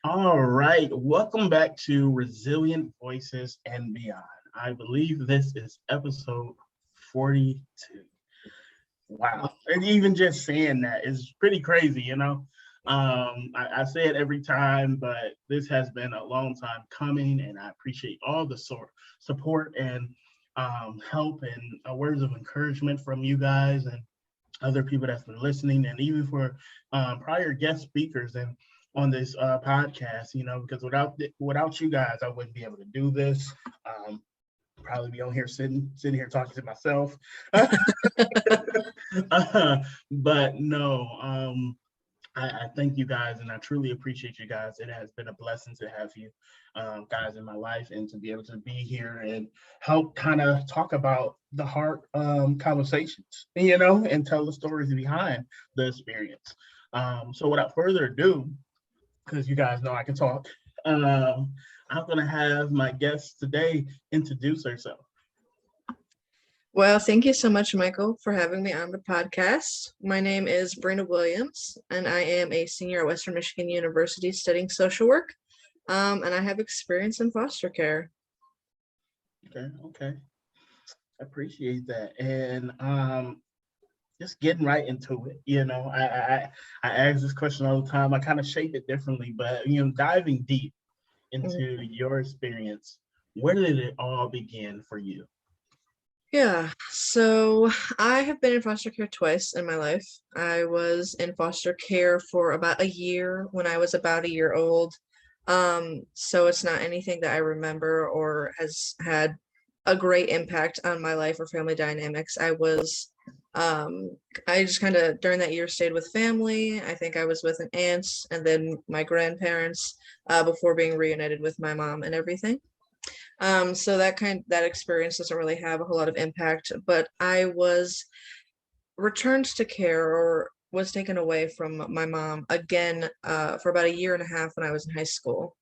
All right, welcome back to Resilient Voices and Beyond. I believe this is episode 42. Wow, and even just saying that is pretty crazy, you know. I say it every time, but this has been a long time coming, and I appreciate all the support and help and words of encouragement from you guys and other people that's been listening, and even for prior guest speakers and on this podcast, you know, because without you guys, I wouldn't be able to do this. Probably be on here sitting here talking to myself. But no, I thank you guys, and I truly appreciate you guys. It has been a blessing to have you guys in my life, and to be able to be here and help kind of talk about the hard conversations, you know, and tell the stories behind the experience. So without further ado, because you guys know I can talk, I'm going to have my guest today introduce herself. Well, thank you so much, Michael, for having me on the podcast. My name is Brina Williams, and I am a senior at Western Michigan University studying social work, and I have experience in foster care. Okay. I appreciate that. And just getting right into it, you know, I ask this question all the time. I kind of shape it differently, but, you know, diving deep into your experience, where did it all begin for you? Yeah, so I have been in foster care twice in my life. I was in foster care for about a year when I was about a year old. So it's not anything that I remember or has had a great impact on my life or family dynamics. I just kind of during that year stayed with family. I think I was with an aunt and then my grandparents before being reunited with my mom and everything. So that experience doesn't really have a whole lot of impact, but I was returned to care or was taken away from my mom again for about a year and a half when I was in high school.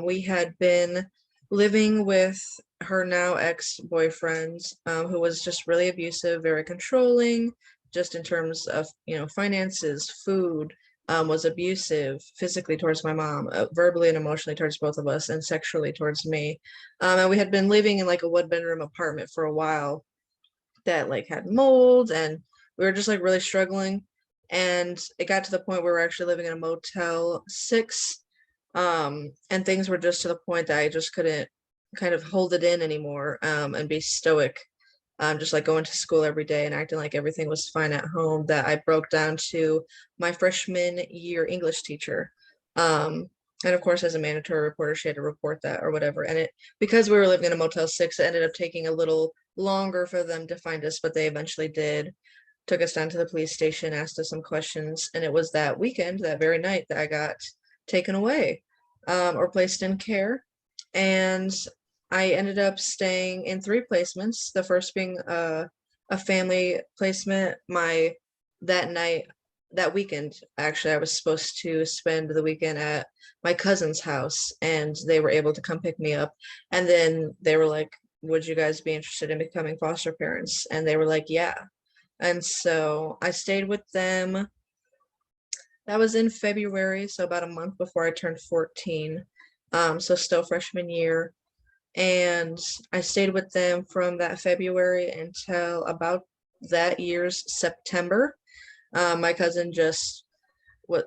We had been living with her now ex-boyfriend, who was just really abusive, very controlling, just in terms of, you know, finances, food, was abusive physically towards my mom, verbally and emotionally towards both of us, and sexually towards me. And we had been living in like a one-bedroom apartment for a while that like had mold, and we were just like really struggling. And it got to the point where we were actually living in a Motel 6, and things were just to the point that I just couldn't kind of hold it in anymore, and be stoic, just like going to school every day and acting like everything was fine at home, that I broke down to my freshman year English teacher. And of course, as a mandatory reporter, she had to report that or whatever. And because we were living in a Motel 6, it ended up taking a little longer for them to find us, but they eventually did. Took us down to the police station, asked us some questions, and it was that weekend, that very night, that I got taken away, or placed in care. And I ended up staying in 3 placements, the first being a family placement. That weekend, actually, I was supposed to spend the weekend at my cousin's house, and they were able to come pick me up. And then they were like, would you guys be interested in becoming foster parents? And they were like, yeah. And so I stayed with them. That was in February, so about a month before I turned 14. So still freshman year. And I stayed with them from that February until about that year's September. My cousin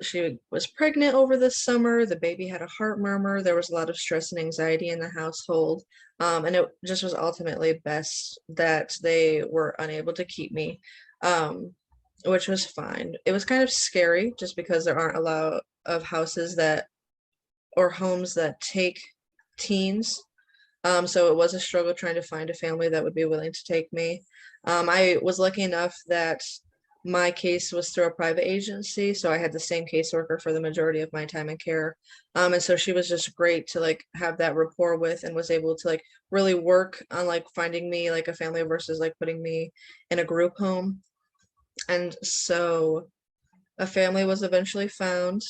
she was pregnant over the summer. The baby had a heart murmur. There was a lot of stress and anxiety in the household. And it just was ultimately best that they were unable to keep me, which was fine. It was kind of scary just because there aren't a lot of houses or homes that take teens. So it was a struggle trying to find a family that would be willing to take me. I was lucky enough that my case was through a private agency, so I had the same caseworker for the majority of my time in care. And so she was just great to like have that rapport with, and was able to like really work on like finding me like a family versus like putting me in a group home. And so a family was eventually found.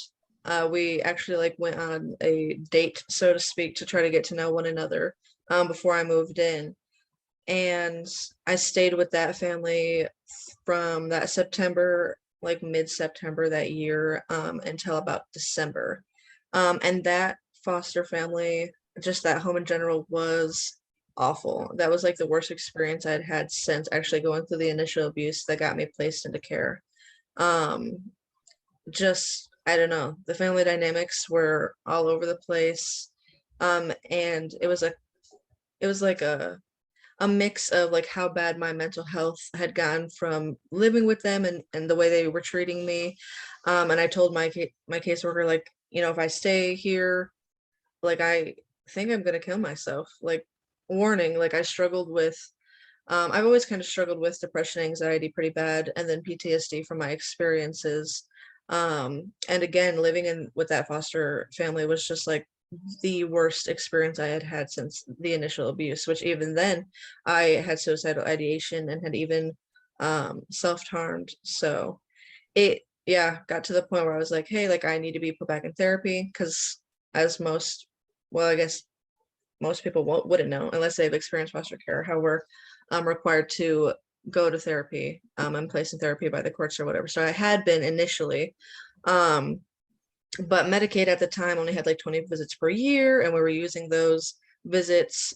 We actually like went on a date, so to speak, to try to get to know one another before I moved in. And I stayed with that family from that September like mid-September that year until about December. And that foster family, just that home in general, was awful. That was like the worst experience I'd had since actually going through the initial abuse that got me placed into care. Just, I don't know, the family dynamics were all over the place. And it was like a mix of like how bad my mental health had gotten from living with them and the way they were treating me. And I told my caseworker, like, you know, if I stay here, like, I think I'm gonna kill myself. Like, warning, like, I struggled with I've always kind of struggled with depression, anxiety pretty bad, and then PTSD from my experiences. And again, living in with that foster family was just like the worst experience I had had since the initial abuse, which even then I had suicidal ideation and had even self-harmed. So it, yeah, got to the point where I was like, hey, like, I need to be put back in therapy, because as most, well, I guess most people wouldn't know unless they've experienced foster care, how we're required to go to therapy and placed in therapy by the courts or whatever. So I had been initially, but Medicaid at the time only had like 20 visits per year, and we were using those visits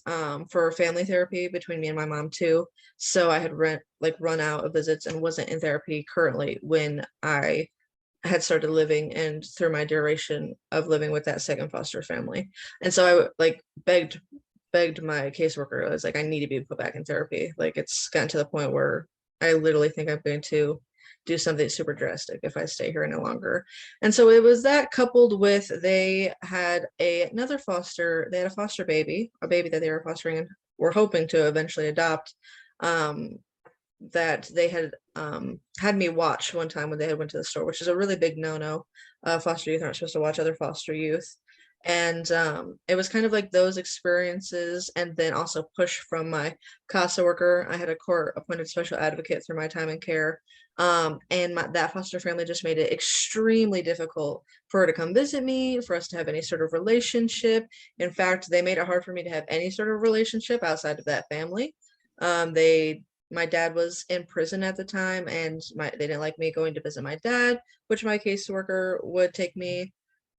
for family therapy between me and my mom too. So I had run out of visits and wasn't in therapy currently when I had started living and through my duration of living with that second foster family. And so I like begged my caseworker. I was like, I need to be put back in therapy. Like, it's gotten to the point where I literally think I'm going to do something super drastic if I stay here any longer. And so it was that, coupled with they had a foster baby, a baby that they were fostering and were hoping to eventually adopt. That they had had me watch one time when they had went to the store, which is a really big no-no. Foster youth aren't supposed to watch other foster youth. And it was kind of like those experiences, and then also push from my CASA worker. I had a court-appointed special advocate through my time in care. And that foster family just made it extremely difficult for her to come visit me, for us to have any sort of relationship. In fact, they made it hard for me to have any sort of relationship outside of that family. My dad was in prison at the time, and they didn't like me going to visit my dad, which my caseworker would take me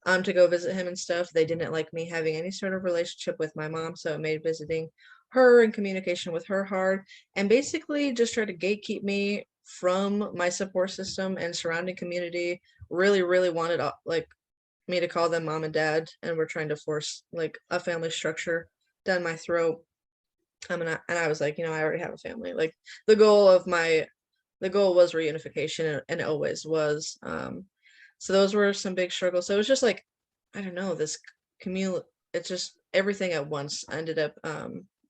to go visit him and stuff. They didn't like me having any sort of relationship with my mom, so it made visiting her and communication with her hard, and basically just tried to gatekeep me from my support system and surrounding community. Really, really wanted like me to call them mom and dad, and we're trying to force like a family structure down my throat. And I was like, you know, I already have a family. Like, the goal was reunification, and it always was. So those were some big struggles. So it was just like, I don't know, it's just everything at once ended up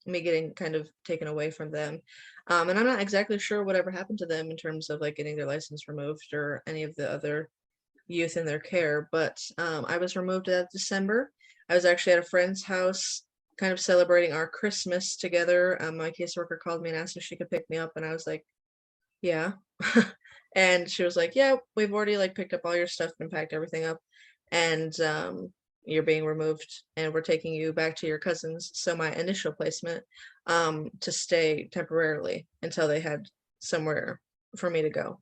me getting kind of taken away from them. And I'm not exactly sure whatever happened to them in terms of like getting their license removed or any of the other youth in their care. But I was removed that December. I was actually at a friend's house, kind of celebrating our Christmas together. My caseworker called me and asked if she could pick me up, and I was like, yeah. And she was like, yeah, we've already like picked up all your stuff and packed everything up, and you're being removed, and we're taking you back to your cousins. So my initial placement to stay temporarily until they had somewhere for me to go.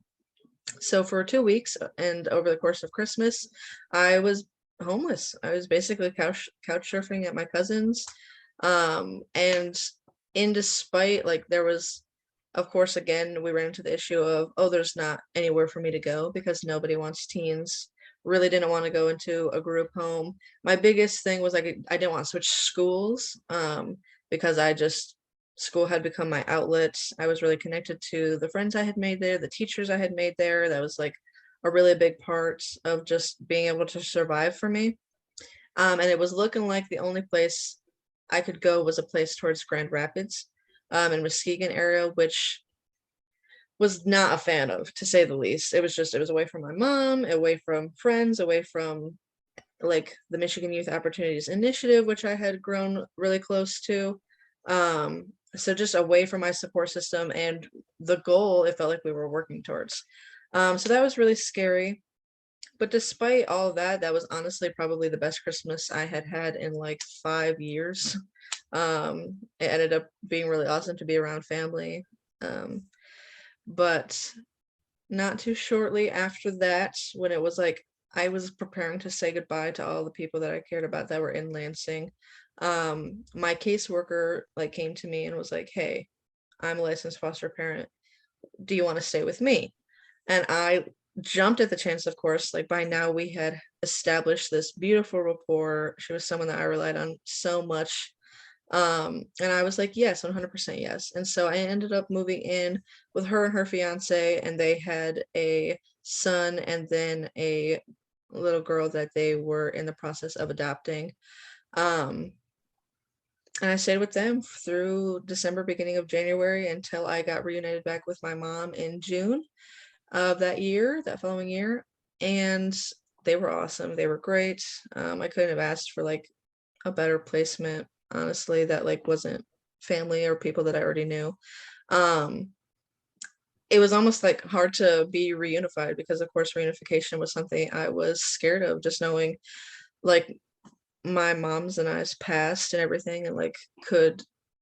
So for 2 weeks and over the course of Christmas, I was homeless. I was basically couch surfing at my cousin's. And despite, like, there was, of course, again, we ran into the issue of, oh, there's not anywhere for me to go because nobody wants teens. Really didn't want to go into a group home. My biggest thing was, like, I didn't want to switch schools because school had become my outlet. I was really connected to the friends I had made there, the teachers I had made there. That was like a really big part of just being able to survive for me. And it was looking like the only place I could go was a place towards Grand Rapids in Muskegon area, which was not a fan of, to say the least. It was away from my mom, away from friends, away from like the Michigan Youth Opportunities Initiative, which I had grown really close to. So just away from my support system and the goal it felt like we were working towards. So that was really scary. But despite all of that, that was honestly probably the best Christmas I had had in like 5 years. It ended up being really awesome to be around family. But not too shortly after that, when it was like I was preparing to say goodbye to all the people that I cared about that were in Lansing, my caseworker like came to me and was like, "Hey, I'm a licensed foster parent. Do you want to stay with me?" And I jumped at the chance, of course. Like by now we had established this beautiful rapport. She was someone that I relied on so much. And I was like, yes, 100% yes. And so I ended up moving in with her and her fiance, and they had a son and then a little girl that they were in the process of adopting. Um, and I stayed with them through December, beginning of January, until I got reunited back with my mom in June of that following year. And they were awesome. They were great. I couldn't have asked for like a better placement, honestly, that like wasn't family or people that I already knew. Um, it was almost like hard to be reunified because of course reunification was something I was scared of, just knowing like my mom's and I's past and everything, and like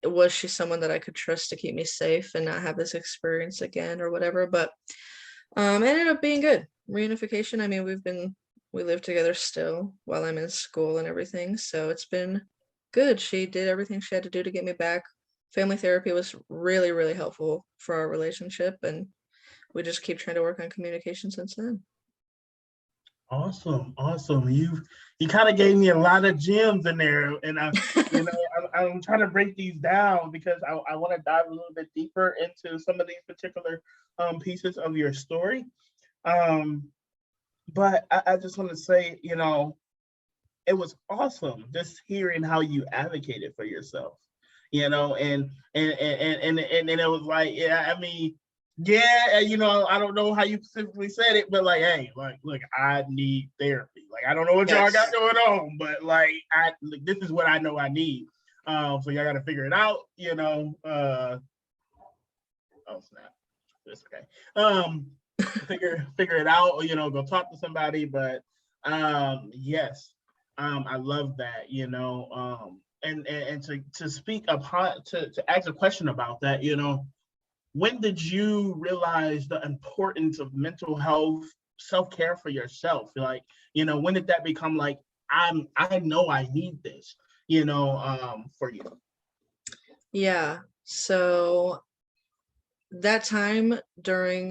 was she someone that I could trust to keep me safe and not have this experience again or whatever. But it ended up being good. Reunification, I mean, we live together still while I'm in school and everything, so it's been good. She did everything she had to do to get me back. Family therapy was really, really helpful for our relationship, and we just keep trying to work on communication since then. Awesome, awesome. You kind of gave me a lot of gems in there, and I'm trying to break these down because I want to dive a little bit deeper into some of these particular pieces of your story. Um, but I just want to say, it was awesome just hearing how you advocated for yourself, and it was like, yeah, I mean, yeah, I don't know how you specifically said it, but like, hey, like, look, I need therapy. Like, I don't know what y'all got going on, but like, this is what I know I need. So y'all got to figure it out, Oh snap, it's okay. Figure it out, go talk to somebody. But yes, I love that, and to speak upon to ask a question about that, when did you realize the importance of mental health, self-care for yourself? Like, when did that become like, I know I need this, for you? Yeah. So that time during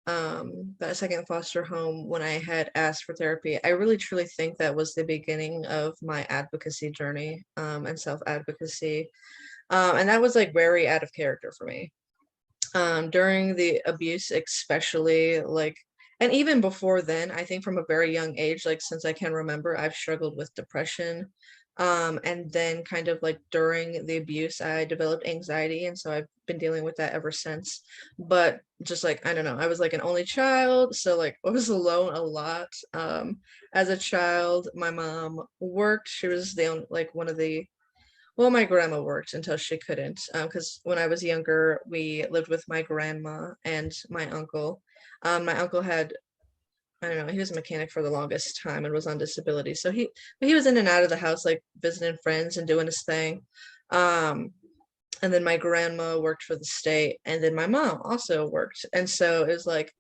that second foster home when I had asked for therapy, I really truly think that was the beginning of my advocacy journey, and self-advocacy. And that was like very out of character for me. During the abuse, especially, like, and even before then, I think from a very young age, like since I can remember, I've struggled with depression. And then kind of like during the abuse, I developed anxiety, and so I've been dealing with that ever since. But just like, I don't know, I was like an only child, so like I was alone a lot. As a child, my mom worked. She was the only, like one of the, well, my grandma worked until she couldn't, because when I was younger, we lived with my grandma and my uncle. My uncle had, I don't know, he was a mechanic for the longest time and was on disability. So but he was in and out of the house, like visiting friends and doing his thing. Um, and then my grandma worked for the state, and then my mom also worked. And so it was like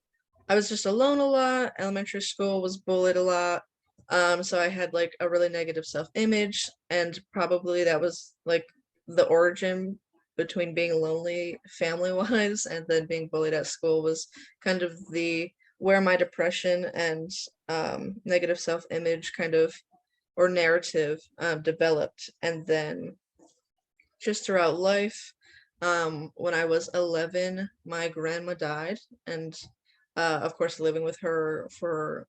I was just alone a lot. Elementary school was bullied a lot. So I had like a really negative self-image, and probably that was like the origin between being lonely family-wise and then being bullied at school was kind of the where my depression and negative self-image kind of or narrative developed. And then just throughout life, when I was 11, my grandma died, and of course living with her for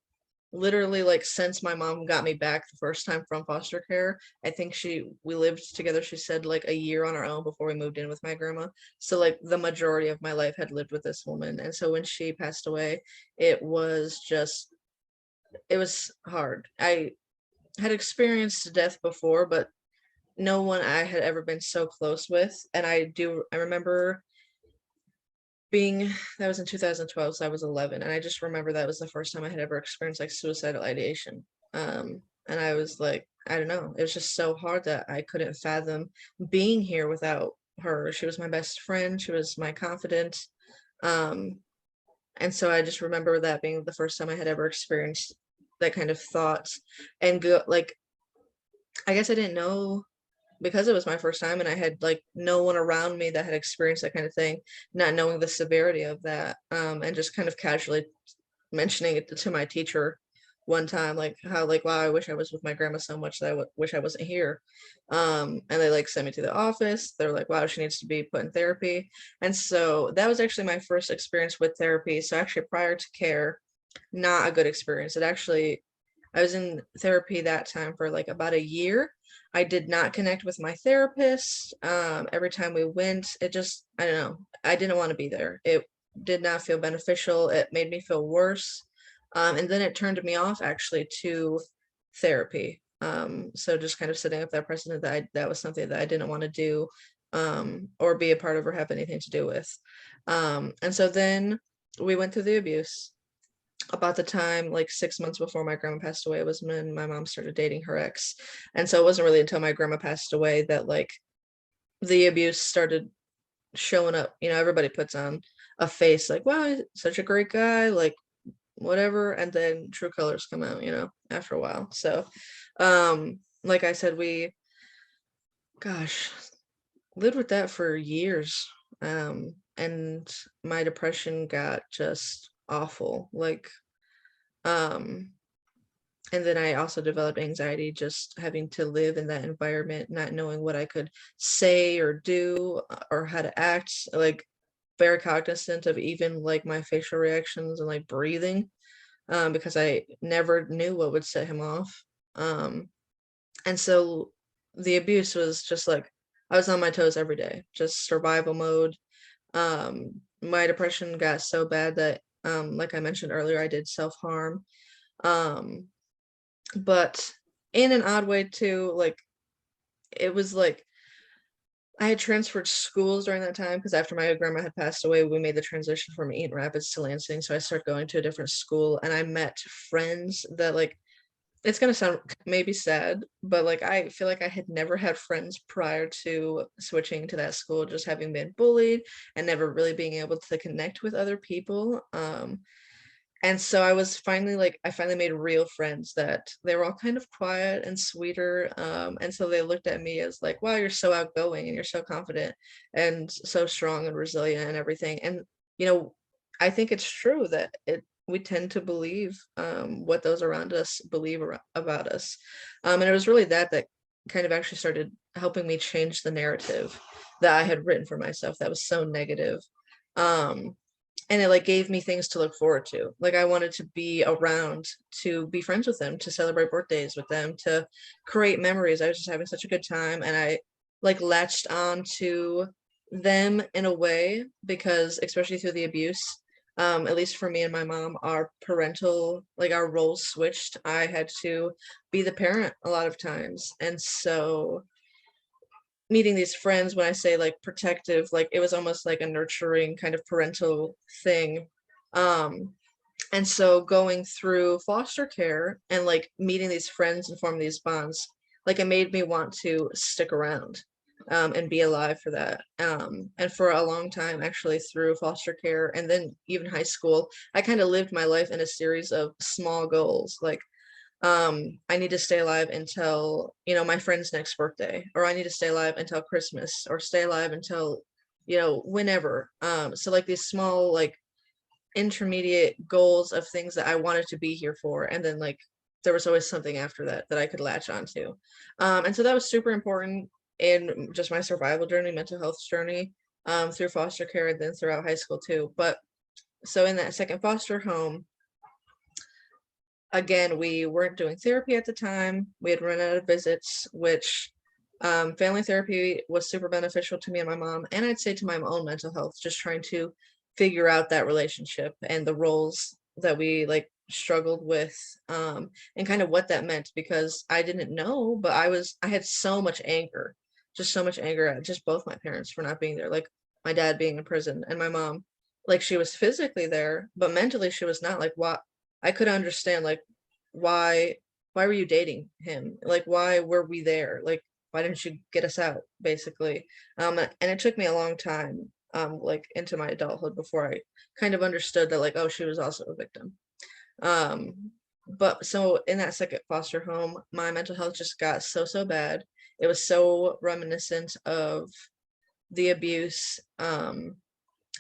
literally like since my mom got me back the first time from foster care. I think we lived together, she said, like a year on our own before we moved in with my grandma. So like the majority of my life had lived with this woman, and so when she passed away, it was hard. I had experienced death before, but no one I had ever been so close with. And I remember that was in 2012, so I was 11, and I just remember that was the first time I had ever experienced like suicidal ideation. And I was like, I don't know, it was just so hard that I couldn't fathom being here without her. She was my best friend, she was my confidant. um And so I just remember that being the first time I had ever experienced that kind of thought. And go like, I guess I didn't know, because it was my first time and I had like no one around me that had experienced that kind of thing, not knowing the severity of that, and just kind of casually mentioning it to my teacher one time, like how like, wow, I wish I was with my grandma so much that I wish I wasn't here. And they like sent me to the office. They're like, wow, she needs to be put in therapy. And so that was actually my first experience with therapy. So actually prior to care, not a good experience. It actually, I was in therapy that time for like about a year. I did not connect with my therapist. Every time we went, it just, I don't know, I didn't want to be there. It did not feel beneficial. It made me feel worse. And then it turned me off actually to therapy. So just kind of setting up that precedent that that was something that I didn't want to do, or be a part of or have anything to do with. And so then we went through the abuse. About the time, like 6 months before my grandma passed away, was when my mom started dating her ex. And so it wasn't really until my grandma passed away that like the abuse started showing up. You know, everybody puts on a face like, wow, he's such a great guy, like whatever, and then true colors come out, you know, after a while. So like I said, we, gosh, lived with that for years. And my depression got just awful. Like um and then I also developed anxiety just having to live in that environment, not knowing what I could say or do, or how to act, like very cognizant of even like my facial reactions and like breathing, because I never knew what would set him off. Um, and so the abuse was just like, I was on my toes every day, just survival mode. My depression got so bad that, like I mentioned earlier, I did self-harm. Um, but in an odd way too, like it was like I had transferred schools during that time because after my grandma had passed away, we made the transition from Eaton Rapids to Lansing. So I started going to a different school and I met friends that like, it's gonna sound maybe sad, but like I feel like I had never had friends prior to switching to that school, just having been bullied and never really being able to connect with other people. And so I was finally like, I finally made real friends that they were all kind of quiet and sweeter. And so they looked at me as like, wow, you're so outgoing and you're so confident and so strong and resilient and everything. And, you know, I think it's true that we tend to believe what those around us believe about us. And it was really that kind of actually started helping me change the narrative that I had written for myself that was so negative. Um, and it like gave me things to look forward to. Like I wanted to be around to be friends with them, to celebrate birthdays with them, to create memories. I was just having such a good time and I like latched on to them in a way because especially through the abuse, at least for me and my mom, our parental, like our roles switched. I had to be the parent a lot of times. And so meeting these friends, when I say like protective, like it was almost like a nurturing kind of parental thing. Um, and so going through foster care and like meeting these friends and forming these bonds, like it made me want to stick around, and be alive for that. And for a long time, actually, through foster care and then even high school, I kind of lived my life in a series of small goals. Like I need to stay alive until, you know, my friend's next birthday, or I need to stay alive until Christmas, or stay alive until, you know, whenever. So like these small like intermediate goals of things that I wanted to be here for, and then like there was always something after that that I could latch onto. And so that was super important in just my survival journey, mental health journey, through foster care and then throughout high school too. But so in that second foster home, again, we weren't doing therapy at the time. We had run out of visits, which family therapy was super beneficial to me and my mom, and I'd say to my own mental health, just trying to figure out that relationship and the roles that we like struggled with, and kind of what that meant, because I didn't know, but I had so much anger, just so much anger at just both my parents for not being there, like my dad being in prison and my mom, like she was physically there, but mentally she was not. Like what, I could understand like why were you dating him? Like why were we there? Like why didn't you get us out, basically? And it took me a long time like into my adulthood before I kind of understood that like, oh, she was also a victim. But so in that second foster home, my mental health just got so bad. It was so reminiscent of the abuse.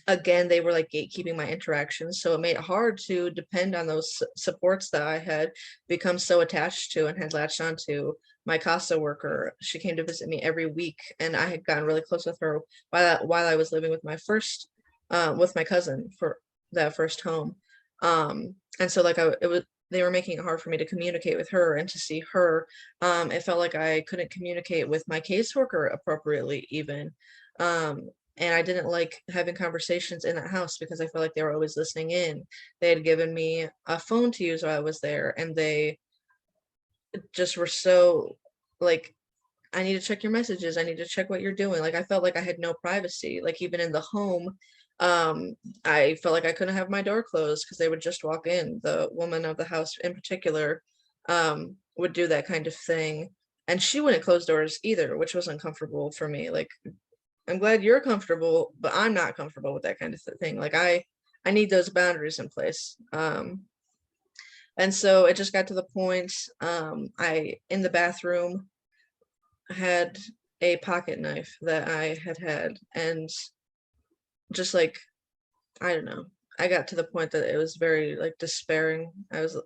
Again, they were like gatekeeping my interactions, so it made it hard to depend on those supports that I had become so attached to and had latched onto. My CASA worker, she came to visit me every week, and I had gotten really close with her while I was living with my with my cousin for that first home. And so like they were making it hard for me to communicate with her and to see her. It felt like I couldn't communicate with my caseworker appropriately even. And I didn't like having conversations in that house because I felt like they were always listening in. They had given me a phone to use while I was there, and they just were so like, I need to check your messages. I need to check what you're doing. Like I felt like I had no privacy. Like even in the home, I felt like I couldn't have my door closed because they would just walk in. The woman of the house in particular would do that kind of thing. And she wouldn't close doors either, which was uncomfortable for me. Like, I'm glad you're comfortable, but I'm not comfortable with that kind of thing. Like I need those boundaries in place. And so it just got to the point, I, in the bathroom, had a pocket knife that I had, and just like, I don't know, I got to the point that it was very like despairing. I was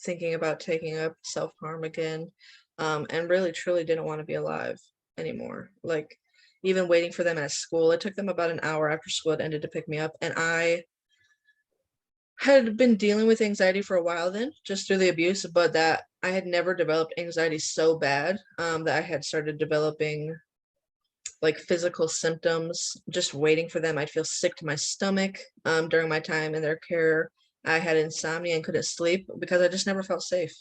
thinking about taking up self-harm again, and really truly didn't want to be alive anymore. Like even waiting for them at school, it took them about an hour after school had ended to pick me up, and I had been dealing with anxiety for a while then, just through the abuse, but that I had never developed anxiety so bad that I had started developing like physical symptoms just waiting for them. I'd feel sick to my stomach during my time in their care. I had insomnia and couldn't sleep because I just never felt safe.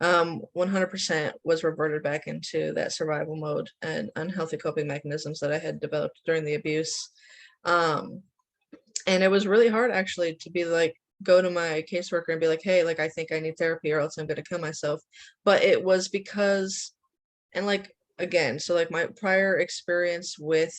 100% was reverted back into that survival mode and unhealthy coping mechanisms that I had developed during the abuse. And it was really hard actually to be like, go to my caseworker and be like, hey, like I think I need therapy or else I'm gonna kill myself. But it was because, and like again, so like my prior experience with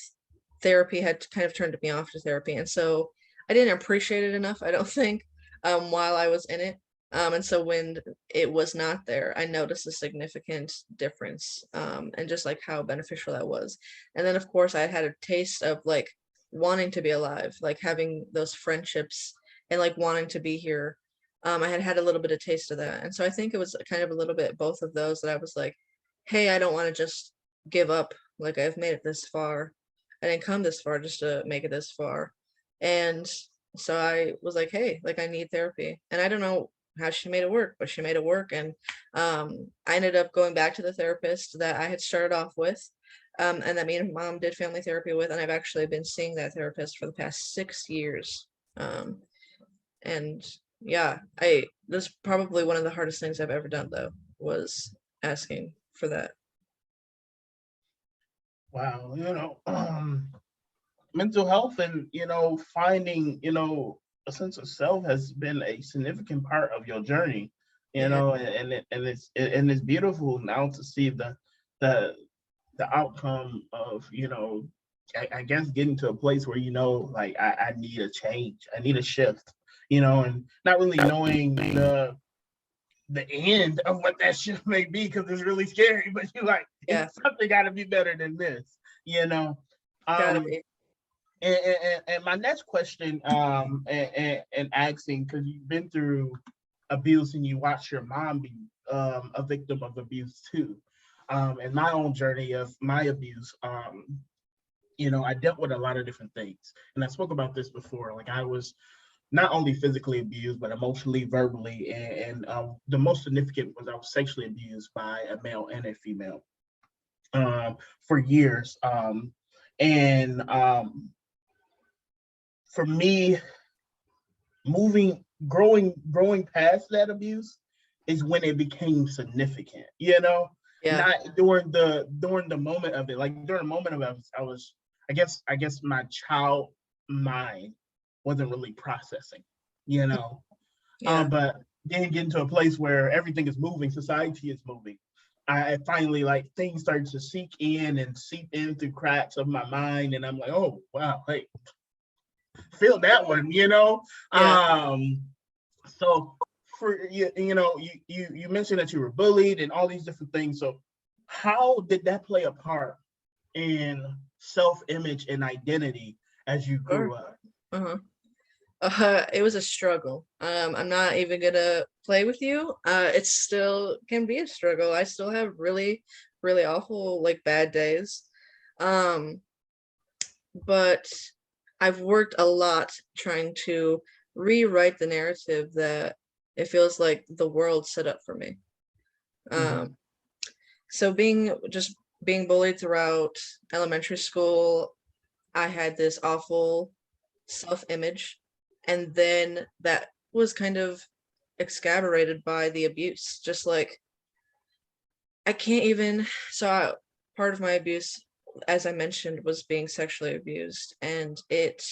therapy had kind of turned me off to therapy, and so I didn't appreciate it enough, I don't think, while I was in it. And so when it was not there, I noticed a significant difference, and just like how beneficial that was. And then of course I had a taste of like wanting to be alive, like having those friendships and like wanting to be here. I had a little bit of taste of that. And so I think it was kind of a little bit both of those that I was like, hey, I don't want to just give up. Like I've made it this far. I didn't come this far just to make it this far. And so I was like, hey, like I need therapy. And I don't know how she made it work, but she made it work. And I ended up going back to the therapist that I had started off with, and that me and mom did family therapy with. And I've actually been seeing that therapist for the past 6 years. And yeah, that's probably one of the hardest things I've ever done though, was asking for that. Wow, mental health and finding a sense of self has been a significant part of your journey. Yeah. It's beautiful now to see the outcome of I guess getting to a place where like I need a change, I need a shift, and not really knowing the end of what that shift may be because it's really scary, but you're like, Yeah, it's something got to be better than this, gotta um be. and my next question, and asking, because you've been through abuse and you watched your mom be a victim of abuse too, and my own journey of my abuse, I dealt with a lot of different things, and I spoke about this before. Like I was not only physically abused, but emotionally, verbally, and the most significant was I was sexually abused by a male and a female for years. And For me, growing past that abuse is when it became significant. Yeah, Not during the moment of it. Like during the moment of it, I guess my child mind wasn't really processing, you know. yeah, But then getting to a place where everything is moving, society is moving. I finally, like, things started to seep in through cracks of my mind, and I'm like, oh wow, like feel that one, you know. Yeah. So for you mentioned that you were bullied and all these different things. So how did that play a part in self-image and identity as you grew Sure. up? Uh-huh. It was a struggle. I'm not even gonna play with you. It still can be a struggle. I still have really, really awful, like, bad days. Um, but I've worked a lot trying to rewrite the narrative that it feels like the world set up for me. Um, Mm-hmm. so being bullied throughout elementary school, I had this awful self-image, and then that was kind of exacerbated by the abuse. Just like I can't even part of my abuse, as I mentioned, was being sexually abused, and it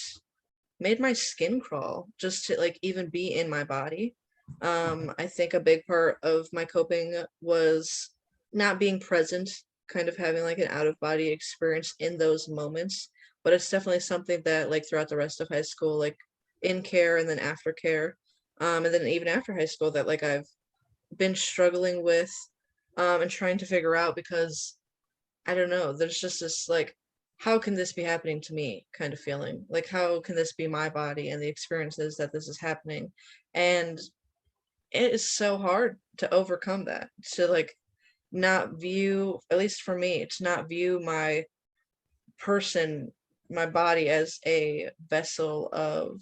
made my skin crawl just to like even be in my body. I think a big part of my coping was not being present, kind of having like an out of body experience in those moments. But it's definitely something that like throughout the rest of high school, like in care and then after care, and then even after high school, that like I've been struggling with, and trying to figure out because I don't know. There's just this like, how can this be happening to me kind of feeling? Like, how can this be my body and the experiences that this is happening? And it is so hard to overcome that, to like not view, at least for me, to not view my person, my body as a vessel of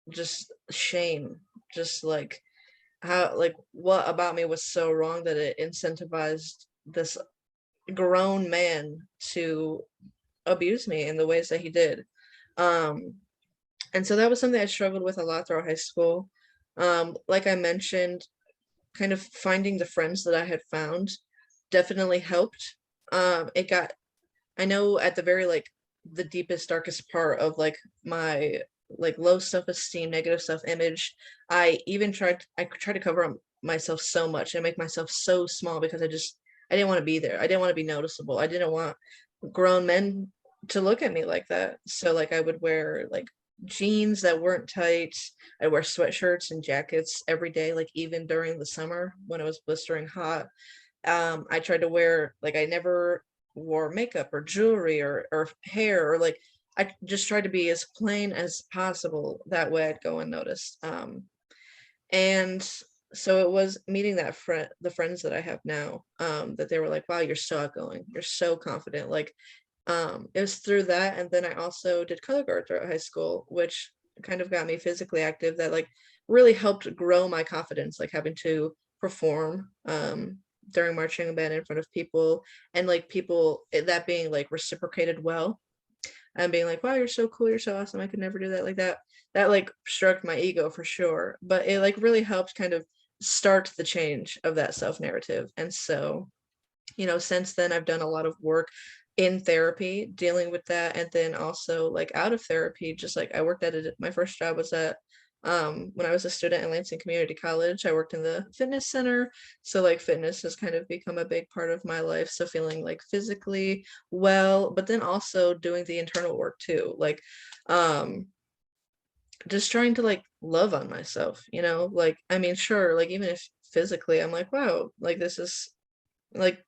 just shame. Just like how, like, what about me was so wrong that it incentivized this grown man to abuse me in the ways that he did. Um, and so that was something I struggled with a lot throughout high school. Like I mentioned, kind of finding the friends that I had found definitely helped. It got, I know at the very like the deepest, darkest part of like my like low self-esteem, negative self-image, I tried to cover up myself so much and make myself so small because I didn't want to be there. I didn't want to be noticeable. I didn't want grown men to look at me like that. So like I would wear like jeans that weren't tight. I wear sweatshirts and jackets every day, like even during the summer when it was blistering hot. I tried to wear like I never wore makeup or jewelry or hair or like I just tried to be as plain as possible. That way I'd go unnoticed. And so it was meeting the friends that I have now, that they were like, wow, you're so outgoing, you're so confident. Like, it was through that. And then I also did color guard throughout high school, which kind of got me physically active, that like really helped grow my confidence, like having to perform during marching band in front of people, and like people that being like reciprocated well, and being like, wow, you're so cool, you're so awesome, I could never do that. Like that like stroked my ego for sure, but it like really helped kind of start the change of that self narrative. And so, since then I've done a lot of work in therapy dealing with that, and then also like out of therapy, just like I worked at it. My first job was at when I was a student at Lansing Community College. I worked in the fitness center. So like fitness has kind of become a big part of my life. So feeling like physically well, but then also doing the internal work too. Like um just trying to like love on myself, like I mean, sure, like even if physically I'm like, wow, like this is like,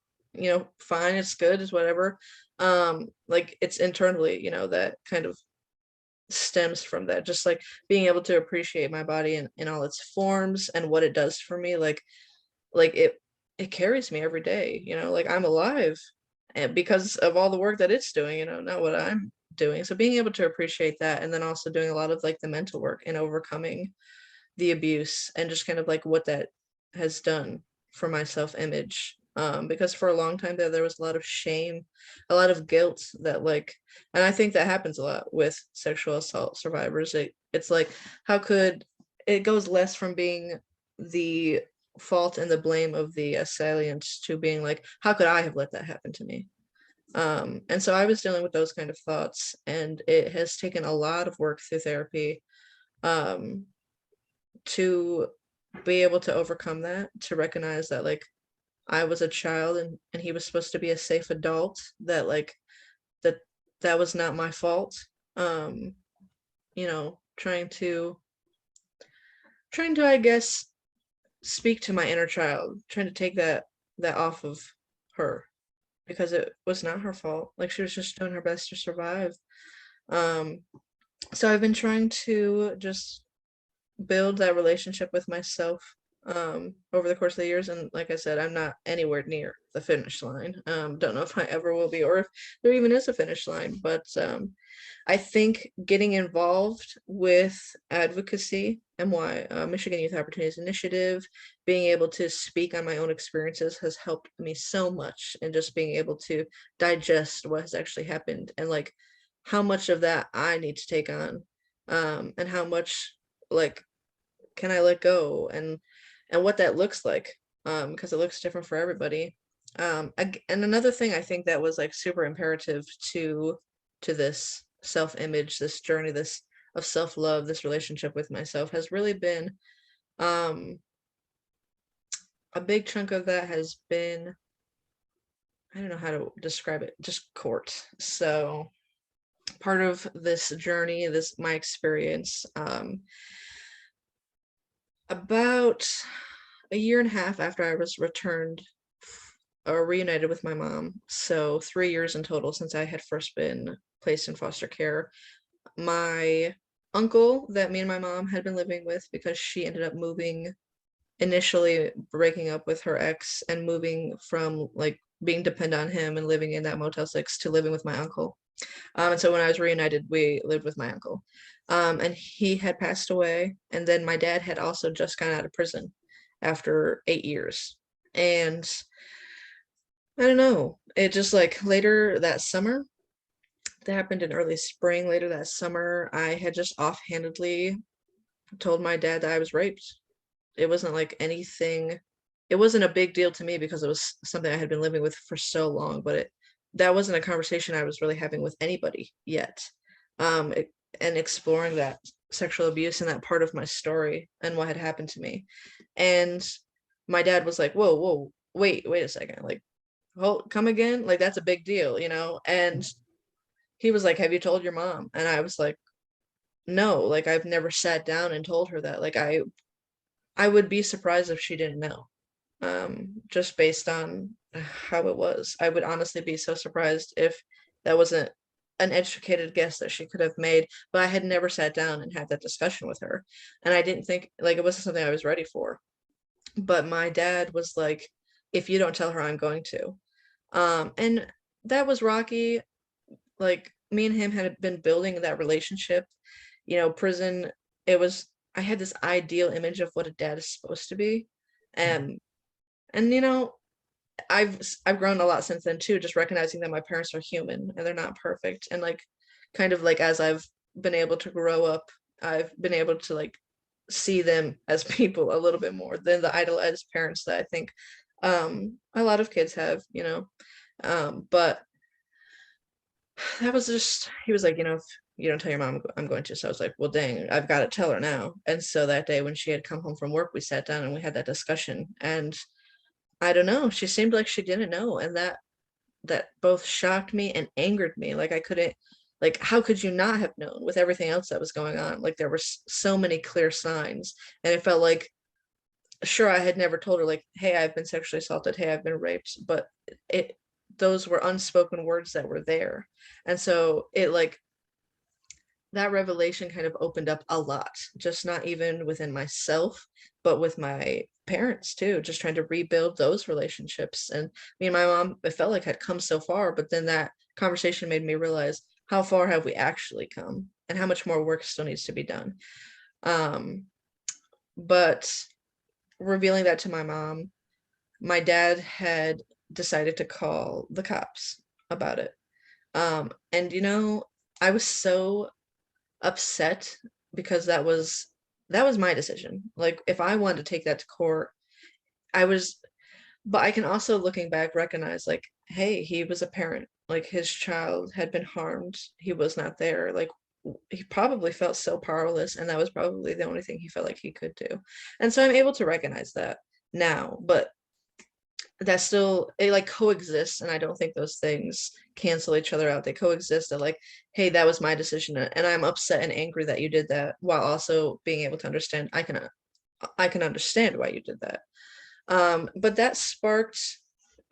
fine, it's good, it's whatever. Like it's internally, that kind of stems from that, just like being able to appreciate my body in all its forms and what it does for me. Like it carries me every day, like I'm alive, and because of all the work that it's doing, not what I'm doing. So being able to appreciate that, and then also doing a lot of like the mental work and overcoming the abuse, and just kind of like what that has done for my self-image. Because for a long time there was a lot of shame, a lot of guilt that like, and I think that happens a lot with sexual assault survivors. It's like, how could it goes less from being the fault and the blame of the assailants to being like, how could I have let that happen to me? And so I was dealing with those kind of thoughts, and it has taken a lot of work through therapy, um, to be able to overcome that, to recognize that like I was a child, and he was supposed to be a safe adult, that like that that was not my fault. Um trying to, I guess, speak to my inner child, trying to take that off of her, because it was not her fault. Like, she was just doing her best to survive. Um, so I've been trying to just build that relationship with myself over the course of the years. And like I said, I'm not anywhere near the finish line. Don't know if I ever will be, or if there even is a finish line. But I think getting involved with advocacy, MY, Michigan Youth Opportunities Initiative, being able to speak on my own experiences has helped me so much, and just being able to digest what has actually happened, and like how much of that I need to take on, and how much, like, can I let go, and what that looks like, because it looks different for everybody. And another thing I think that was like super imperative to this self-image, this journey, this of self-love, this relationship with myself, has really been, a big chunk of that has been, I don't know how to describe it, just court. So part of this journey, my experience, about a year and a half after I was returned or reunited with my mom, so 3 years in total since I had first been placed in foster care, my uncle that me and my mom had been living with, because she ended up moving, initially breaking up with her ex and moving from like being dependent on him and living in that Motel 6 to living with my uncle. And so when I was reunited, we lived with my uncle. And he had passed away. And then my dad had also just gotten out of prison after 8 years. And I don't know, it just, like, later that summer, that happened in early spring, later that summer, I had just offhandedly told my dad that I was raped. It wasn't like anything, it wasn't a big deal to me because it was something I had been living with for so long, but that wasn't a conversation I was really having with anybody yet. And exploring that sexual abuse and that part of my story and what had happened to me. And my dad was like, whoa, wait a second, like, hold, come again? Like, that's a big deal, And he was like, have you told your mom? And I was like, no, like, I've never sat down and told her that. Like, I would be surprised if she didn't know. Just based on how it was. I would honestly be so surprised if that wasn't an educated guess that she could have made, but I had never sat down and had that discussion with her. And I didn't think, like, it wasn't something I was ready for. But my dad was like, if you don't tell her, I'm going to. And that was rocky. Like, me and him had been building that relationship. Prison, I had this ideal image of what a dad is supposed to be. And I've grown a lot since then too, just recognizing that my parents are human and they're not perfect. And like, kind of like, as I've been able to grow up, I've been able to like see them as people a little bit more than the idolized parents that I think a lot of kids have, but that was just, he was like, if you don't tell your mom, I'm going to. So I was like, well, dang, I've got to tell her now. And so that day when she had come home from work, we sat down and we had that discussion. And I don't know, she seemed like she didn't know. And that both shocked me and angered me. Like, I couldn't, like, how could you not have known with everything else that was going on? Like, there were so many clear signs. And it felt like, sure, I had never told her, like, hey, I've been sexually assaulted, hey, I've been raped, but those were unspoken words that were there. And so it, like, that revelation kind of opened up a lot, just not even within myself, but with my parents too, just trying to rebuild those relationships. And me and my mom, it felt like had come so far, but then that conversation made me realize, how far have we actually come and how much more work still needs to be done. But revealing that to my mom, my dad had decided to call the cops about it. And I was so upset because that was my decision. Like, if I wanted to take that to court, but I can also, looking back, recognize, like, hey, he was a parent, like, his child had been harmed, he was not there, like, he probably felt so powerless, and that was probably the only thing he felt like he could do. And so I'm able to recognize that now. But that still, it like coexists, and I don't think those things cancel each other out. They coexist at like, hey, that was my decision, and I'm upset and angry that you did that, while also being able to understand I can understand why you did that. But that sparked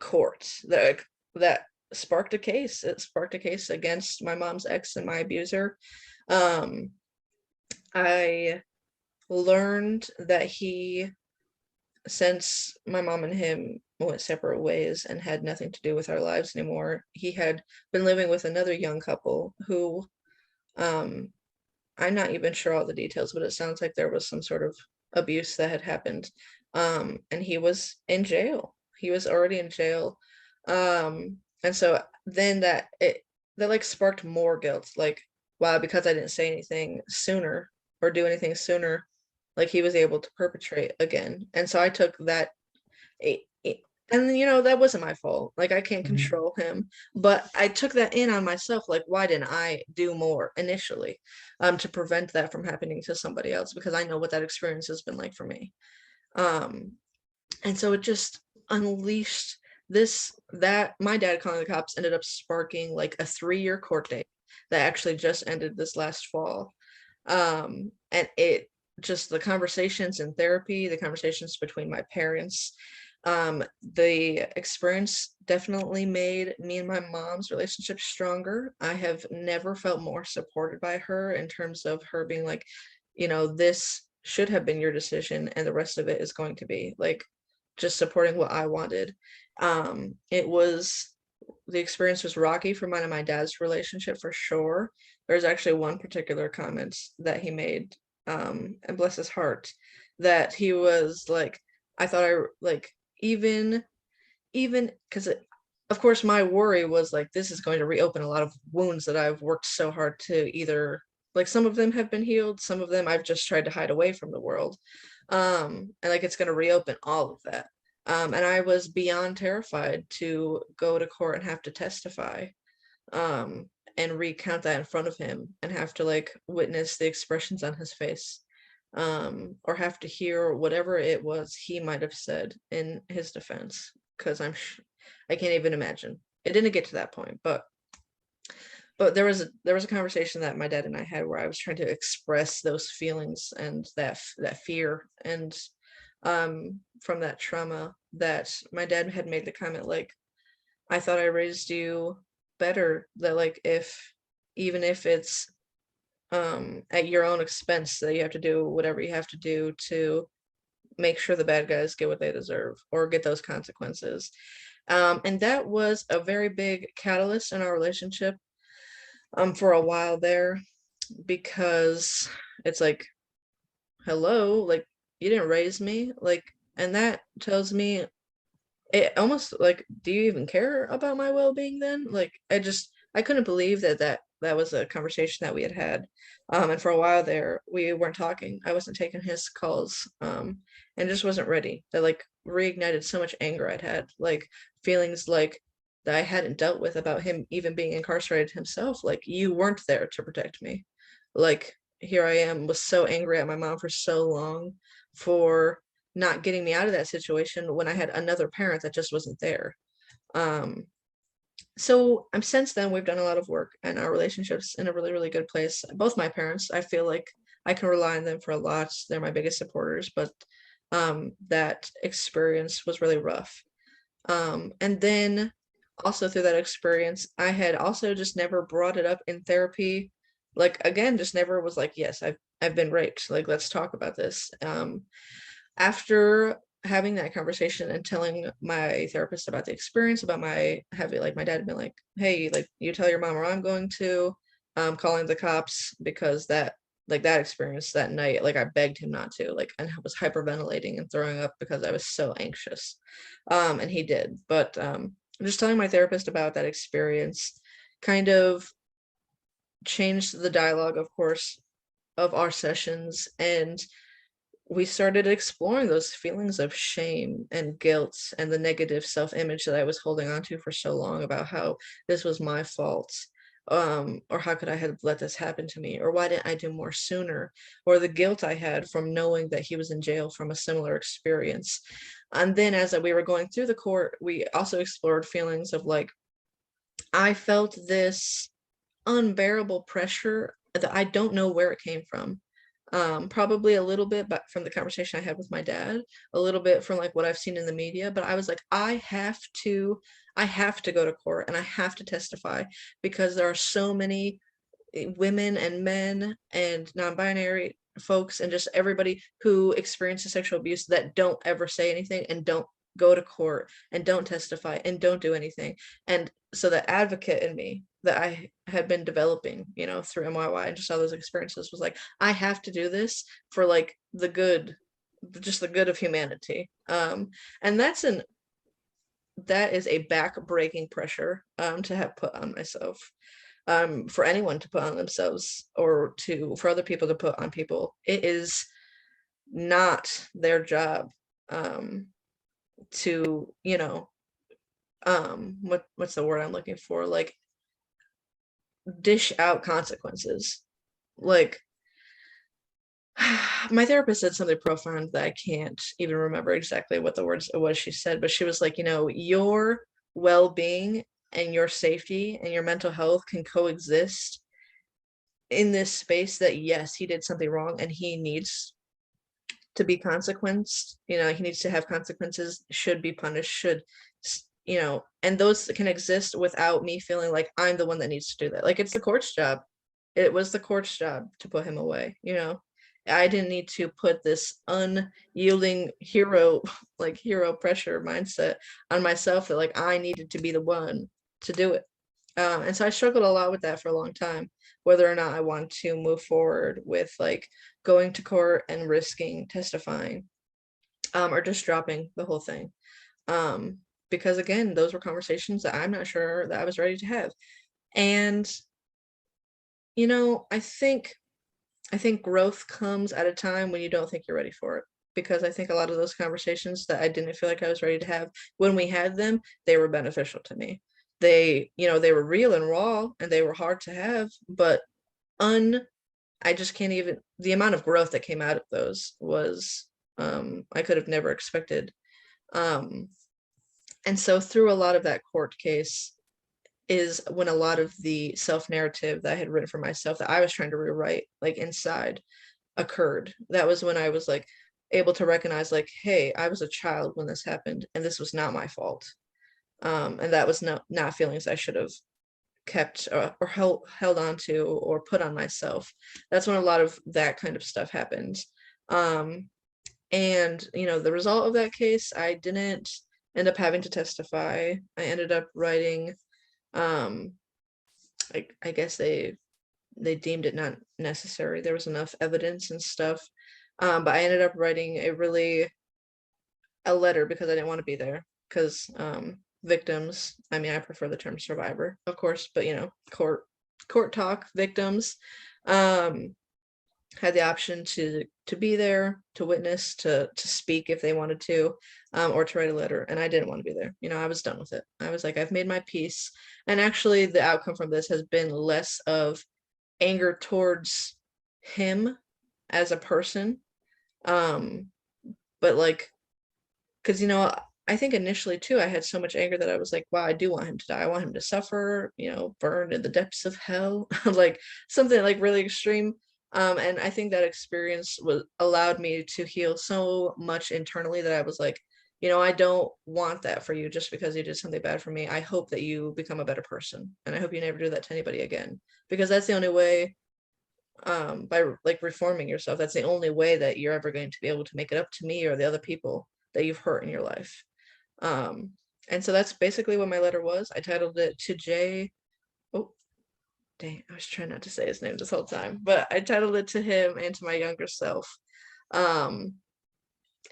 court. That sparked a case. It sparked a case against my mom's ex and my abuser. Um, I learned that since my mom and him went separate ways and had nothing to do with our lives anymore, he had been living with another young couple who, um, I'm not even sure all the details, but it sounds like there was some sort of abuse that had happened. And he was in jail. He was already in jail. And so then that like sparked more guilt. Like, wow, because I didn't say anything sooner or do anything sooner, like he was able to perpetrate again. And so I took that, and that wasn't my fault. Like, I can't control him, but I took that in on myself. Like, why didn't I do more initially, to prevent that from happening to somebody else? Because I know what that experience has been like for me. And so it just unleashed that my dad calling the cops ended up sparking like a 3-year court date that actually just ended this last fall. And it just, the conversations in therapy, the conversations between my parents, the experience definitely made me and my mom's relationship stronger. I have never felt more supported by her, in terms of her being like, this should have been your decision and the rest of it is going to be, like, just supporting what I wanted. The experience was rocky for mine and my dad's relationship, for sure. There's actually one particular comment that he made, and bless his heart, that he was like, I thought I like, even because, of course, my worry was like, this is going to reopen a lot of wounds that I've worked so hard to either, like, some of them have been healed, some of them I've just tried to hide away from the world. And like, it's going to reopen all of that. And I was beyond terrified to go to court and have to testify, and recount that in front of him, and have to like witness the expressions on his face, or have to hear whatever it was he might have said in his defense, because I can't even imagine. It didn't get to that point, but there was a conversation that my dad and I had where I was trying to express those feelings and that fear, and from that trauma, that my dad had made the comment like, I thought I raised you better, that like, even if it's at your own expense, that you have to do whatever you have to do to make sure the bad guys get what they deserve or get those consequences. And that was a very big catalyst in our relationship, for a while there, because it's like, hello, like, you didn't raise me, like, and that tells me, it almost like, do you even care about my well-being then? Like, I couldn't believe that was a conversation that we had. And for a while there, we weren't talking. I wasn't taking his calls, and just wasn't ready. That like reignited so much anger I'd had, like feelings like that I hadn't dealt with about him even being incarcerated himself. Like, you weren't there to protect me. Like, here I am, was so angry at my mom for so long for not getting me out of that situation when I had another parent that just wasn't there. So since then, we've done a lot of work, and our relationship's in a really, really good place. Both my parents, I feel like I can rely on them for a lot. They're my biggest supporters, but that experience was really rough. And then also through that experience, I had also just never brought it up in therapy. Like, again, just never was like, yes, I've been raped. Like, let's talk about this. After having that conversation and telling my therapist about the experience, about my dad had been like, hey, like, you tell your mom, or I'm going to, calling the cops, because that experience that night, like, I begged him not to, like, and I was hyperventilating and throwing up because I was so anxious. And he did, but just telling my therapist about that experience kind of changed the dialogue, of course, of our sessions, and we started exploring those feelings of shame and guilt and the negative self-image that I was holding on to for so long, about how this was my fault. or how could I have let this happen to me, or why didn't I do more sooner, or the guilt I had from knowing that he was in jail from a similar experience. And then as we were going through the court, we also explored feelings of like, I felt this unbearable pressure that I don't know where it came from. Probably a little bit, but from the conversation I had with my dad, a little bit from like what I've seen in the media, but I was like, I have to go to court and I have to testify because there are so many women and men and non-binary folks and just everybody who experiences sexual abuse that don't ever say anything and don't go to court and don't testify and don't do anything. And so the advocate in me that I had been developing, through MYY and just all those experiences was like, I have to do this for like the good, just the good of humanity. And that is a back-breaking pressure to have put on myself. For anyone to put on themselves or for other people to put on people. It is not their job to, what's the word I'm looking for? Like dish out consequences. Like my therapist said something profound that I can't even remember exactly what the words it was she said, but she was like, your well-being and your safety and your mental health can coexist in this space that yes, he did something wrong and he needs to be consequenced, he needs to have consequences, should be punished, and those can exist without me feeling like I'm the one that needs to do that. Like it's the court's job. It was the court's job to put him away, I didn't need to put this unyielding hero pressure mindset on myself that like I needed to be the one to do it. And so I struggled a lot with that for a long time, whether or not I want to move forward with like going to court and risking testifying, or just dropping the whole thing. Because again, those were conversations that I'm not sure that I was ready to have. And, I think growth comes at a time when you don't think you're ready for it. Because I think a lot of those conversations that I didn't feel like I was ready to have, when we had them, they were beneficial to me. They were real and raw and they were hard to have, but I just can't even, the amount of growth that came out of those was, I could have never expected. And so through a lot of that court case is when a lot of the self-narrative that I had written for myself that I was trying to rewrite, like inside, occurred. That was when I was like able to recognize like, hey, I was a child when this happened and this was not my fault. And that was not feelings I should have kept or held on to or put on myself. That's when a lot of that kind of stuff happened. And the result of that case, I didn't end up having to testify. I ended up writing, I guess they deemed it not necessary. There was enough evidence and stuff. But I ended up writing a letter because I didn't want to be there because victims, I mean, I prefer the term survivor, of course, but court talk, victims had the option to be there, to witness, to speak if they wanted to, or to write a letter. And I didn't want to be there. I was done with it. I was like, I've made my peace. And actually the outcome from this has been less of anger towards him as a person. But like, because I think initially too, I had so much anger that I was like, wow, I do want him to die. I want him to suffer, burn in the depths of hell, like something like really extreme. And I think that experience allowed me to heal so much internally that I was like, I don't want that for you just because you did something bad for me. I hope that you become a better person. And I hope you never do that to anybody again, because that's the only way, by like reforming yourself, that's the only way that you're ever going to be able to make it up to me or the other people that you've hurt in your life. And so that's basically what my letter was. I titled it to Jay. Oh, dang, I was trying not to say his name this whole time, but I titled it to him and to my younger self.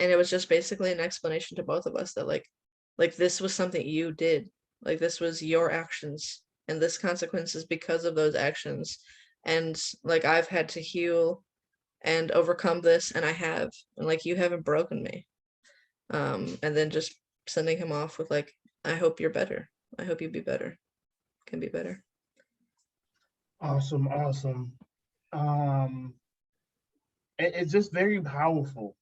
And it was just basically an explanation to both of us that like this was something you did, like this was your actions and this consequence is because of those actions. And like I've had to heal and overcome this, and I have, and like you haven't broken me. And then just sending him off with like, I hope you're better. I hope you be better. Can be better. Awesome, awesome. Um, it's just very powerful,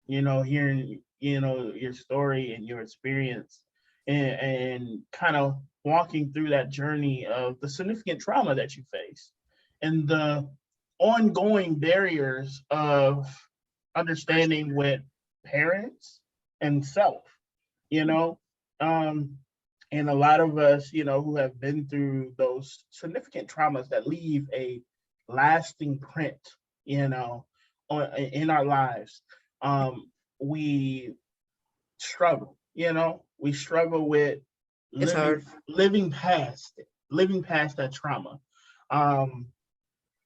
hearing, your story and your experience, and kind of walking through that journey of the significant trauma that you face and the ongoing barriers of understanding with parents and self, you know. Um, and a lot of us, who have been through those significant traumas that leave a lasting print, you know, in our lives, we struggle. We struggle with It's living hard. living past it, living past that trauma. Um,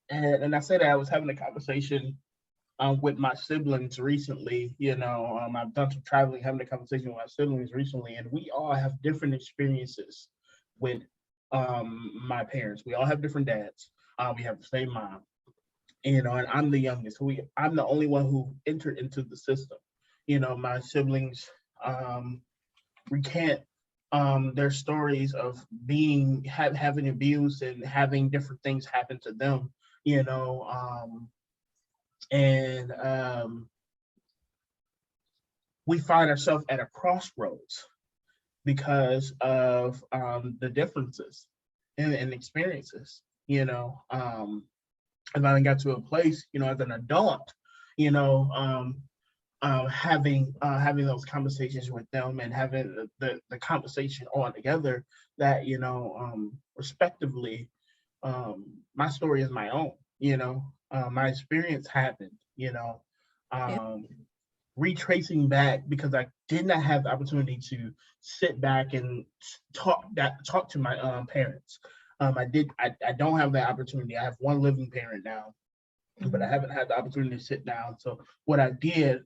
and I said that I was having a conversation with my siblings recently. I've done some traveling, having a conversation with my siblings recently, and we all have different experiences with my parents. We all have different dads. We have the same mom, and I'm the youngest. I'm the only one who entered into the system. My siblings um, recant their stories of having abuse and having different things happen to them. You know, and we find ourselves at a crossroads because of the differences and experiences. And I got to a place, as an adult, you know, having those conversations with them and having the conversation all together that, respectively, my story is my own. My experience happened. Yeah. Um, Retracing back, because I did not have the opportunity to sit back and talk to my parents. I don't have that opportunity. I have one living parent now, but I Mhm. haven't had the opportunity to sit down. So what I did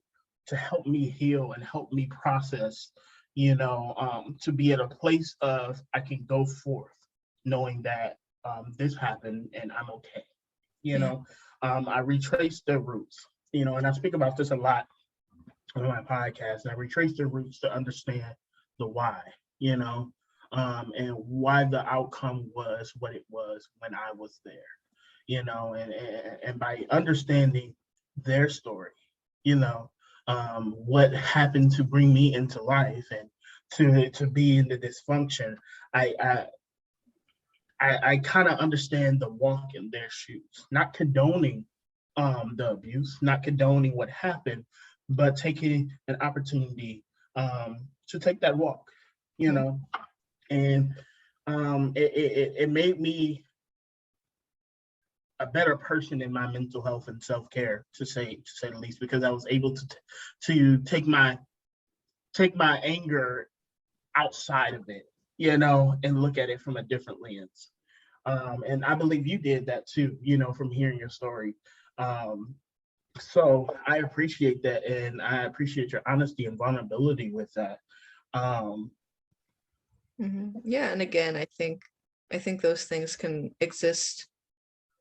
to help me heal and help me process, to be at a place of I can go forth knowing that this happened and I'm okay. You Yeah. know, I retraced the roots, and I speak about this a lot on my podcast. And I retraced the roots to understand the why, and why the outcome was what it was when I was there, and by understanding their story, what happened to bring me into life and to be in the dysfunction, I I I kind of understand the walk in their shoes, not condoning the abuse, not condoning what happened, but taking an opportunity to take that walk, you Mhm. know, and it made me a better person in my mental health and self care, to say the least, because I was able to take my anger outside of it, and look at it from a different lens. And I believe you did that too, from hearing your story. Um, so I appreciate that, and I appreciate your honesty and vulnerability with that. Um, Yeah, and again, I think those things can exist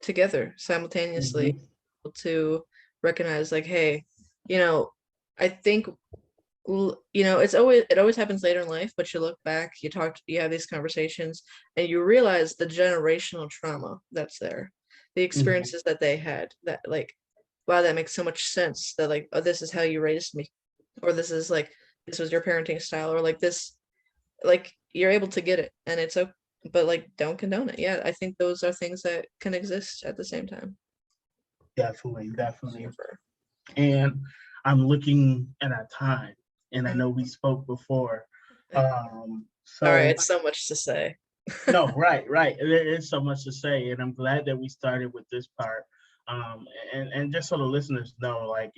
together simultaneously mhm, to recognize like, hey, you know, I think it always happens later in life, but you look back, you have these conversations, and you realize the generational trauma that's there, the mhm, experiences that they had, that like, wow, that makes so much sense, that like, oh, this is how you raised me, or this was your parenting style, or like this, like you're able to get it, and it's okay, but like don't condone it. Yeah, I think those are things that can exist at the same time. definitely, definitely. Super. And I'm looking at our time, and I Mhm. know we spoke before. All right, So it's so much to say. no, right, right. There is so much to say, and I'm glad that we started with this part. And just so the listeners know, like,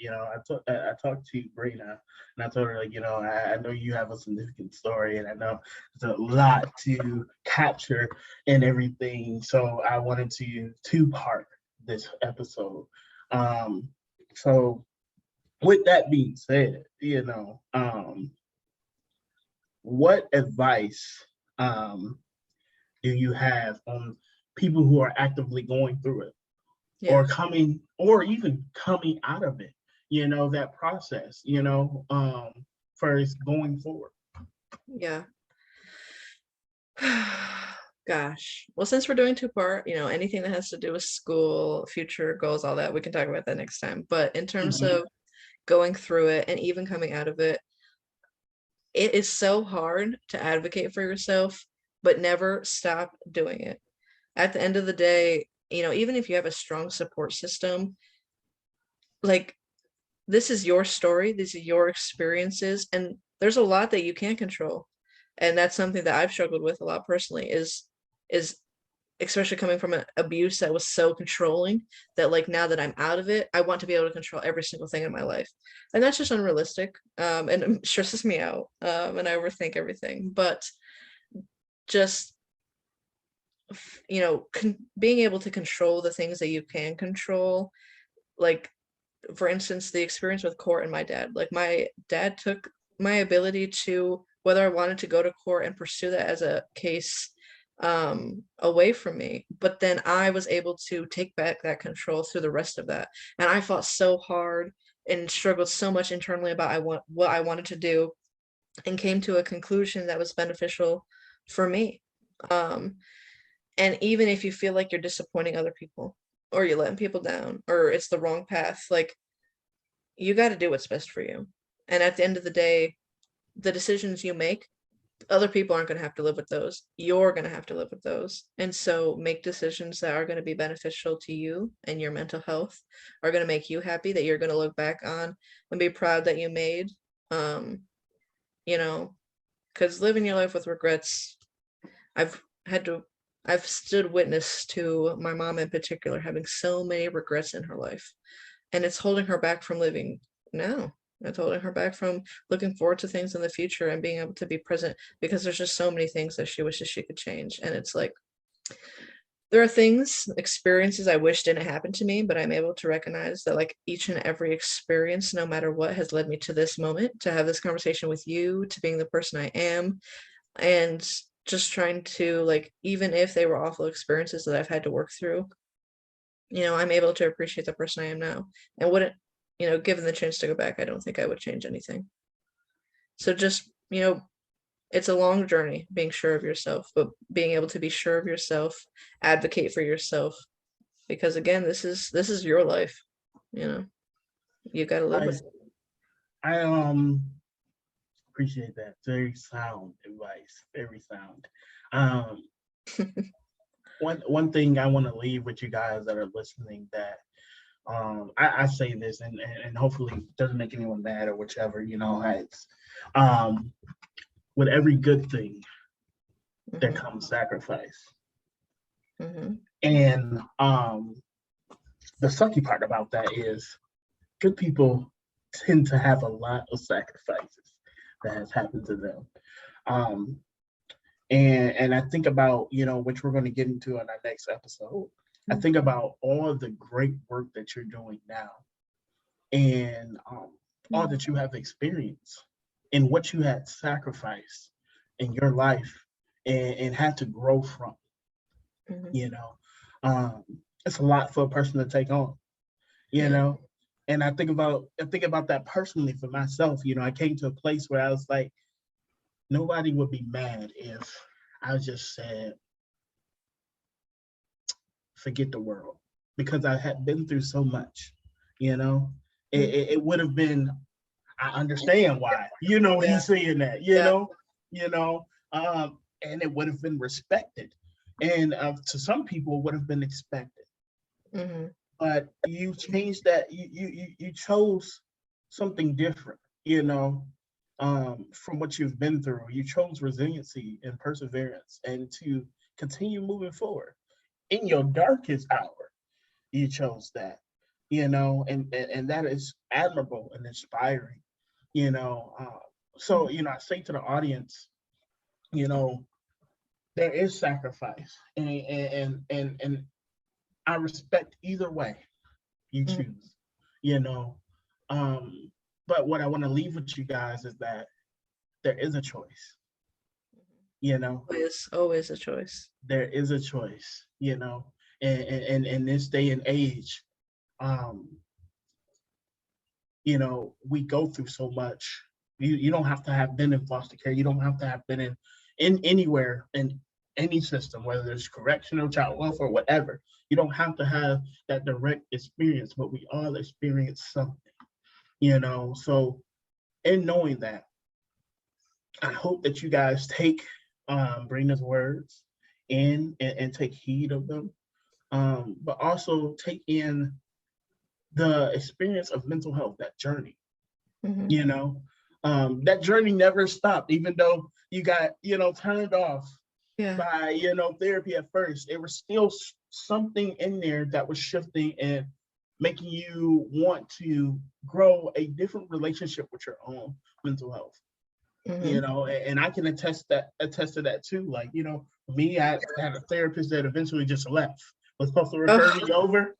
I talked to Brina, and I told her, like, I know you have a significant story, and I know there's a lot to capture and everything. So I wanted to two-part this episode. Um, so with that being said, what advice um do you have on people who are actively going through it, Yeah. or even coming out of it, that process, first going forward? Yeah. Gosh. Well, since we're doing two-part, anything that has to do with school, future goals, all that, we can talk about that next time. But in terms Mhm. of going through it and even coming out of it, it is so hard to advocate for yourself, but never stop doing it. At the end of the day, even if you have a strong support system, like this is your story, these are your experiences, and there's a lot that you can't control. And that's something that I've struggled with a lot personally is especially coming from an abuse that was so controlling that like now that I'm out of it, I want to be able to control every single thing in my life. And that's just unrealistic. And it stresses me out. And I overthink everything. But just being able to control the things that you can control, like for instance, the experience with court and my dad. Like my dad took my ability to whether I wanted to go to court and pursue that as a case away from me. But then I was able to take back that control through the rest of that. And I fought so hard and struggled so much internally about what I wanted to do and came to a conclusion that was beneficial for me. Um, and even if you feel like you're disappointing other people or you're letting people down or it's the wrong path, like you got to do what's best for you. And at the end of the day, the decisions you make, other people aren't going to have to live with those. You're going to have to live with those. And so make decisions that are going to be beneficial to you and your mental health, are going to make you happy, that you're going to look back on and be proud that you made. Um, you know, because living your life with regrets, I've had to, I've stood witness to my mom in particular having so many regrets in her life. And it's holding her back from living now. It's holding her back from looking forward to things in the future and being able to be present because there's just so many things that she wishes she could change. And it's like, there are things, experiences I wish didn't happen to me, but I'm able to recognize that like each and every experience, no matter what, has led me to this moment, to have this conversation with you, to being the person I am, and just trying to like, even if they were awful experiences that I've had to work through, I'm able to appreciate the person I am now. And wouldn't, given the chance to go back, I don't think I would change anything. So just, it's a long journey being sure of yourself, but being able to be sure of yourself, advocate for yourself, because again, this is your life. You got to live with it. I appreciate that. Very sound advice. Very sound. Um, one thing I want to leave with you guys that are listening, that I say this and hopefully it doesn't make anyone mad or whichever, it's with every good thing there Mhm, comes sacrifice. mhm, And the sucky part about that is good people tend to have a lot of sacrifices that has happened to them. Um, and I think about, which we're going to get into in our next episode. I think about all of the great work that you're doing now, and all mhm, that you have experienced and what you had sacrificed in your life and had to grow from, mhm, you know. Um, it's a lot for a person to take on, you yeah. know. And I think about that personally for myself. I came to a place where I was like, nobody would be mad if I just said, forget the world, because I had been through so much, you know. It, Mhm, it, it would have been, I understand why, yeah. he's saying that, Yeah. you know, and it would have been respected. And to some people, it would have been expected. Mhm, But you changed that, you chose something different, from what you've been through. You chose resiliency and perseverance and to continue moving forward. In your darkest hour, you chose that, and that is admirable and inspiring, you know. So, I say to the audience, you know, there is sacrifice, and I respect either way you mhm. choose, you know. Um, but what I want to leave with you guys is that there is a choice, you know, Always a choice. there is a choice, and in this day and age, um, we go through so much. You don't have to have been in foster care. You don't have to have been in anywhere, in any system, whether it's correctional, child welfare, whatever. You don't have to have that direct experience, but we all experience something, So in knowing that, I hope that you guys take Brina's words in and take heed of them, but also take in the experience of mental health, that journey, that journey never stopped, even though you got, turned off by, therapy at first. It was still something in there that was shifting and making you want to grow a different relationship with your own mental health. And I can attest to that too. Like, me, I had a therapist that eventually just left, was supposed to refer me over,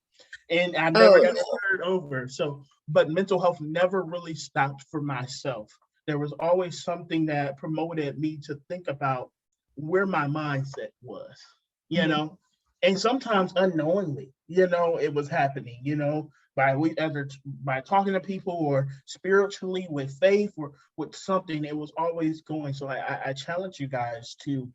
and I never got referred over. So, but mental health never really stopped for myself. There was always something that promoted me to think about where my mindset was, and sometimes unknowingly, it was happening, either by talking to people or spiritually with faith or with something. It was always going. So I challenge you guys to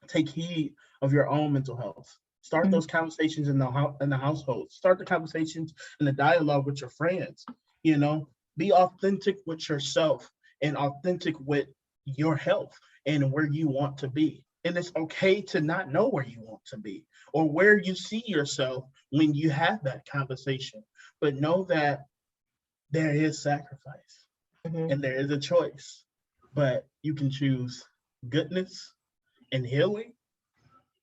take heed of your own mental health. Start those conversations in the household. Start the conversations and the dialogue with your friends. Be authentic with yourself and authentic with your health and where you want to be. And it's okay to not know where you want to be or where you see yourself when you have that conversation. But know that there is sacrifice and there is a choice. But you can choose goodness and healing,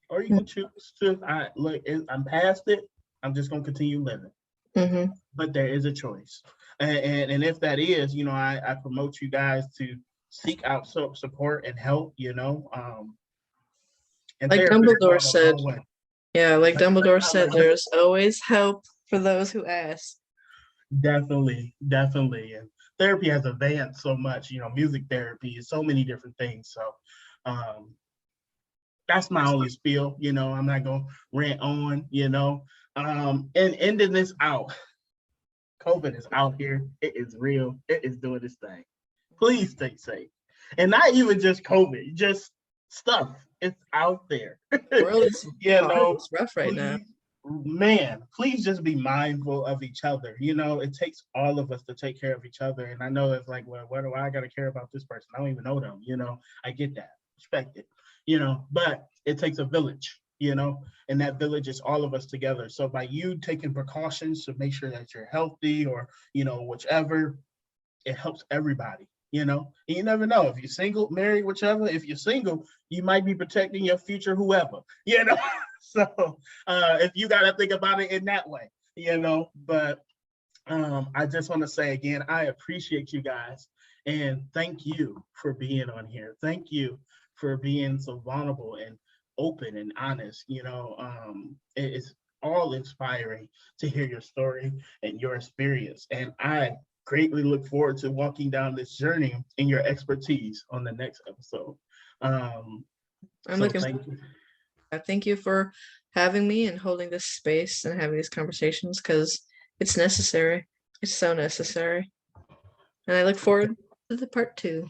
or you can choose to, I'm past it. I'm just going to continue living. But there is a choice. And if that is, I promote you guys to seek out support and help, and like Dumbledore said. Yeah, like Dumbledore said, there's always help for those who ask. Definitely. And therapy has advanced so much, music therapy, so many different things. So that's my only spiel, I'm not going to rant on, and ending this out. COVID is out here. It is real. It is doing its thing. Please stay safe. And not even just COVID, just stuff. It's out there. The world is it's rough right now. Man, please just be mindful of each other. It takes all of us to take care of each other. And I know it's like, well, what do I got to care about this person? I don't even know them. I get that. Respect it. But it takes a village, and that village is all of us together. So by you taking precautions to make sure that you're healthy or, whichever, it helps everybody. And you never know if you're single, married, whichever. If you're single, you might be protecting your future, whoever, So if you got to think about it in that way, But I just want to say again, I appreciate you guys and thank you for being on here. Thank you for being so vulnerable and open and honest. It's all inspiring to hear your story and your experience. And I greatly look forward to walking down this journey and your expertise on the next episode. Thank you for having me and holding this space and having these conversations, because it's necessary. It's so necessary. And I look forward to the part 2.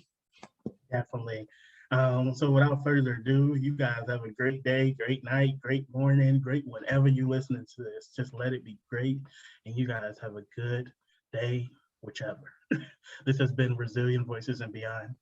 Definitely. So without further ado, you guys have a great day, great night, great morning, great whenever you're listening to this. Just let it be great. And you guys have a good day, whichever. This has been Resilient Voices and Beyond.